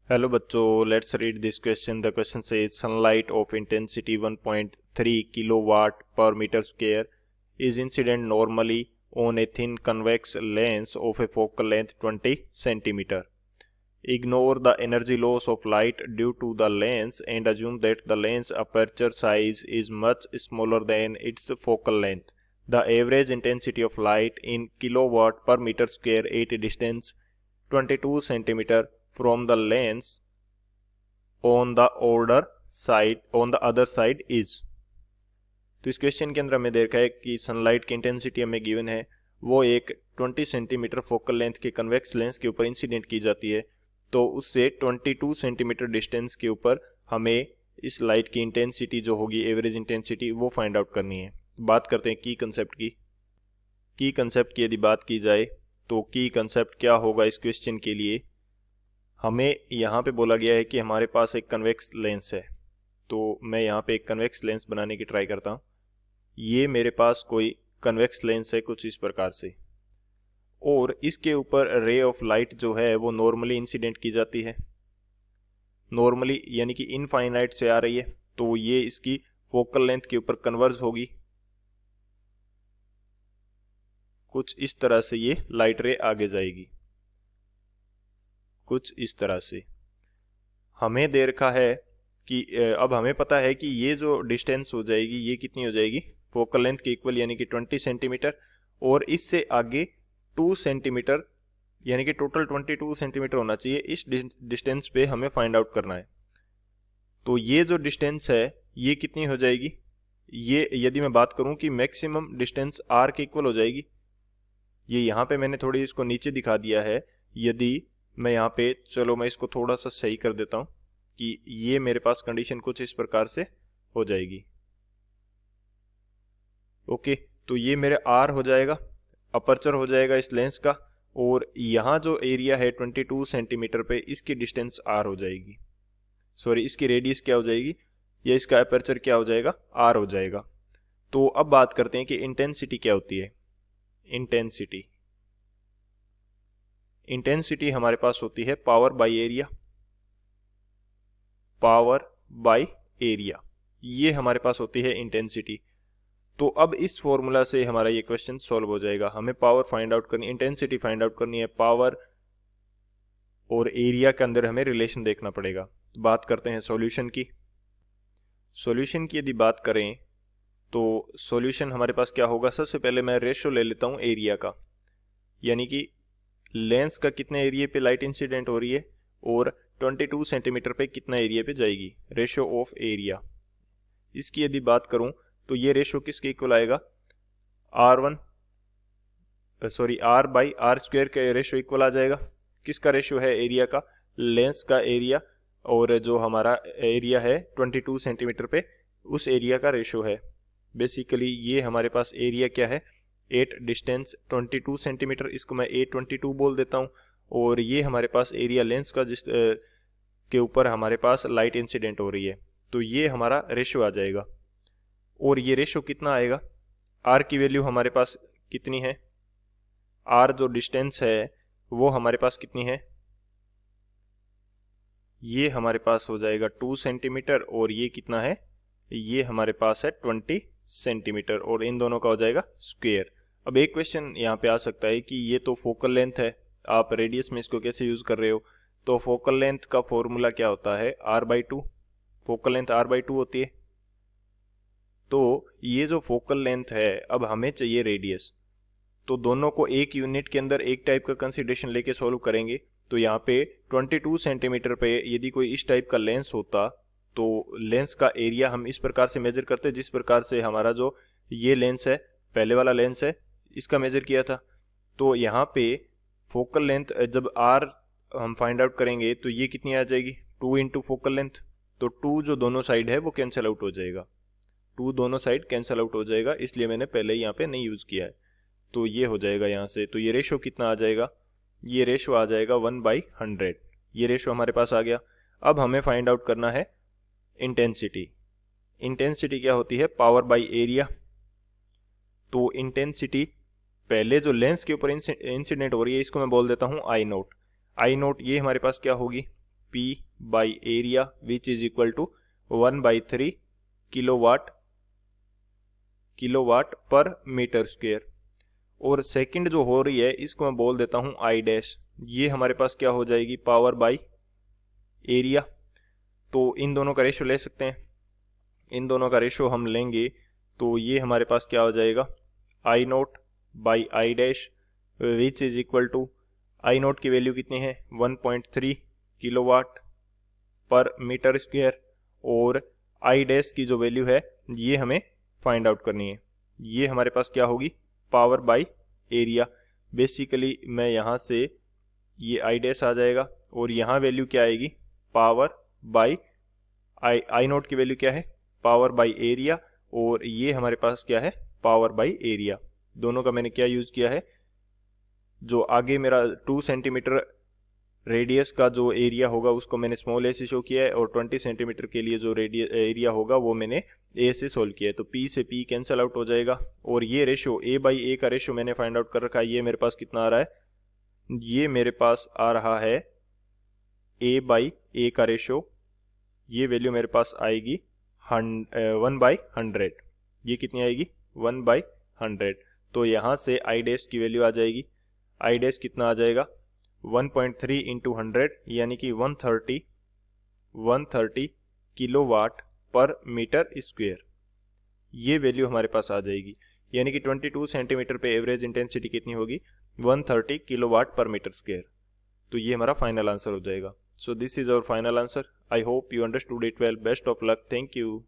Hello बच्चों, let's read this question. The question says sunlight of intensity 1.3 kilowatt per metre square is incident normally on a thin convex lens of a focal length 20 centimeter. Ignore the energy loss of light due to the lens and assume that the lens aperture size is much smaller than its focal length. The average intensity of light in kilowatt per meter square at a distance 22 centimeter from the lens on the other side is। तो इस question के अंदर हमें देखा है कि sunlight की intensity हमें गिवन है, वो एक 20 सेंटीमीटर फोकल लेंथ के कन्वेक्स लेंस के ऊपर इंसिडेंट की जाती है। तो उससे 22 सेंटीमीटर डिस्टेंस के ऊपर हमें इस लाइट की इंटेंसिटी जो होगी, एवरेज इंटेंसिटी, वो फाइंड आउट करनी है। बात करते हैं की कंसेप्ट की। की कंसेप्ट की यदि बात की जाए तो की कंसेप्ट क्या होगा इस क्वेश्चन के लिए। हमें यहाँ पे बोला गया है कि हमारे पास एक कन्वेक्स लेंस है, तो मैं यहाँ पे एक कन्वेक्स लेंस बनाने की ट्राई करता हूँ। ये मेरे पास कोई कन्वेक्स लेंस है कुछ इस प्रकार से, और इसके ऊपर रे ऑफ लाइट जो है वो नॉर्मली इंसिडेंट की जाती है। नॉर्मली यानी कि इनफाइनाइट से आ रही है, तो ये इसकी फोकल लेंथ के ऊपर कन्वर्ज होगी। कुछ इस तरह से ये लाइट रे आगे जाएगी, कुछ इस तरह से। हमें दे रखा है कि अब हमें पता है कि ये जो डिस्टेंस हो जाएगी ये कितनी हो जाएगी, फोकल लेंथ के इक्वल यानी कि 20 सेंटीमीटर, और इससे आगे 2 सेंटीमीटर यानी कि टोटल 22 सेंटीमीटर होना चाहिए। इस डिस्टेंस पे हमें फाइंड आउट करना है। तो ये जो डिस्टेंस है ये कितनी हो जाएगी, ये यदि मैं बात करूं कि मैक्सिमम डिस्टेंस आर के इक्वल हो जाएगी। ये यहाँ पे मैंने थोड़ी इसको नीचे दिखा दिया है। यदि मैं यहाँ पे, चलो मैं इसको थोड़ा सा सही कर देता हूँ कि ये मेरे पास कंडीशन कुछ इस प्रकार से हो जाएगी। ओके, तो ये मेरे आर हो जाएगा, अपर्चर हो जाएगा इस लेंस का, और यहाँ जो एरिया है 22 सेंटीमीटर पे, इसकी डिस्टेंस आर हो जाएगी। सॉरी, इसकी रेडियस क्या हो जाएगी, या इसका अपर्चर क्या हो जाएगा, आर हो जाएगा। तो अब बात करते हैं कि इंटेंसिटी क्या होती है। इंटेंसिटी हमारे पास होती है power by area. Power by area, ये हमारे पास होती है इंटेंसिटी। तो अब इस फॉर्मूला से हमारा ये क्वेश्चन सॉल्व हो जाएगा। हमें पावर फाइंड आउट करनी, इंटेंसिटी फाइंड आउट करनी है। पावर और एरिया के अंदर हमें रिलेशन देखना पड़ेगा। बात करते हैं सॉल्यूशन की। सॉल्यूशन की यदि बात करें तो सॉल्यूशन हमारे पास क्या होगा, सबसे पहले मैं रेशियो ले लेता हूं एरिया का, यानी कि लेंस का कितने एरिया पे लाइट इंसिडेंट हो रही है और 22 सेंटीमीटर पे कितना एरिया पे जाएगी, रेशियो ऑफ एरिया। इसकी यदि बात करूं तो ये रेशियो किसके इक्वल आएगा, आर बाई आर स्क्वायर का रेशियो इक्वल आ जाएगा। किसका रेशियो है, एरिया का, लेंस का एरिया, और जो हमारा एरिया है 22 सेंटीमीटर पे, उस एरिया का रेशियो है। बेसिकली ये हमारे पास एरिया क्या है, 8 डिस्टेंस 22 सेंटीमीटर, इसको मैं 822 बोल देता हूँ, और ये हमारे पास एरिया लेंस का जिस के ऊपर हमारे पास लाइट इंसिडेंट हो रही है। तो ये हमारा रेशियो आ जाएगा, और ये रेशियो कितना आएगा, आर की वैल्यू हमारे पास कितनी है, आर जो डिस्टेंस है वो हमारे पास कितनी है, ये हमारे पास हो जाएगा 2 सेंटीमीटर, और ये कितना है, ये हमारे पास है 20 सेंटीमीटर, और इन दोनों का हो जाएगा स्क्वायर। अब एक क्वेश्चन यहाँ पे आ सकता है कि ये तो फोकल लेंथ है, आप रेडियस में इसको कैसे यूज कर रहे हो। तो फोकल लेंथ का फॉर्मूला क्या होता है, r/2। फोकल लेंथ r/2 होती है। तो ये जो फोकल लेंथ है, अब हमें चाहिए रेडियस, तो दोनों को एक यूनिट के अंदर एक टाइप का कंसीडरेशन लेके सॉल्व करेंगे। तो यहाँ पे 22 सेंटीमीटर पे यदि कोई इस टाइप का लेंस होता, तो लेंस का एरिया हम इस प्रकार से मेजर करते जिस प्रकार से हमारा जो ये लेंस है, पहले वाला लेंस है, इसका मेजर किया था। तो यहाँ पे फोकल लेंथ जब आर हम फाइंड आउट करेंगे तो ये कितनी आ जाएगी, 2 इंटू फोकल लेंथ। तो 2 जो दोनों साइड है वो कैंसिल आउट हो जाएगा, 2 दोनों साइड कैंसिल आउट हो जाएगा, इसलिए मैंने पहले यहाँ पे नहीं यूज किया है। तो ये हो जाएगा यहाँ से। तो ये रेशो कितना आ जाएगा, ये रेशो आ जाएगा 1/100। ये रेशो हमारे पास आ गया। अब हमें फाइंड आउट करना है इंटेंसिटी। इंटेंसिटी क्या होती है, पावर बाय एरिया। तो इंटेंसिटी पहले जो लेंस के ऊपर इंसिडेंट हो रही है, इसको मैं बोल देता हूँ I0। I0 ये हमारे पास क्या होगी, P by area which is equal to 1/3 kilowatt per metre square. और सेकंड जो हो रही है इसको मैं बोल देता हूं I डैश। ये हमारे पास क्या हो जाएगी, पावर बाई एरिया। तो इन दोनों का रेशो ले सकते हैं, इन दोनों का रेशो हम लेंगे तो ये हमारे पास क्या हो जाएगा, I naught by I dash which is equal to, I naught की वैल्यू कितनी है 1.3 किलोवाट पर मीटर स्क्वायर, और I डैश की जो वैल्यू है ये हमें फाइंड आउट करनी है। ये हमारे पास क्या होगी, पावर बाई एरिया। बेसिकली मैं यहाँ से ये I डैश आ जाएगा और यहाँ वैल्यू क्या आएगी, पावर बाई I नोट की वैल्यू क्या है, पावर बाई एरिया, और ये हमारे पास क्या है, पावर बाई एरिया। दोनों का मैंने क्या यूज किया है, जो आगे मेरा 2 सेंटीमीटर रेडियस का जो एरिया होगा उसको मैंने स्मॉल ए से शो किया है, और 20 सेंटीमीटर के लिए जो एरिया होगा वो मैंने ए से सोल्व किया है। तो पी से पी कैंसिल आउट हो जाएगा, और ये रेशो ए बाई ए का रेशो मैंने फाइंड आउट कर रखा है। ये मेरे पास कितना आ रहा है, ये मेरे पास आ रहा है ए बाई ए का रेशो, ये वैल्यू मेरे पास आएगी 1/100। ये कितनी आएगी, 1/100। तो यहाँ से I डैश की वैल्यू आ जाएगी, I डैश कितना आ जाएगा 1.3 इंटू 100 यानी कि 130 किलोवाट पर मीटर स्क्वेयर। ये वैल्यू हमारे पास आ जाएगी, यानी कि 22 सेंटीमीटर पे एवरेज इंटेंसिटी कितनी होगी, 130 किलोवाट पर मीटर स्क्वेयर। तो ये हमारा फाइनल आंसर हो जाएगा। So this is our final answer. I hope you understood it well. Best of luck. Thank you.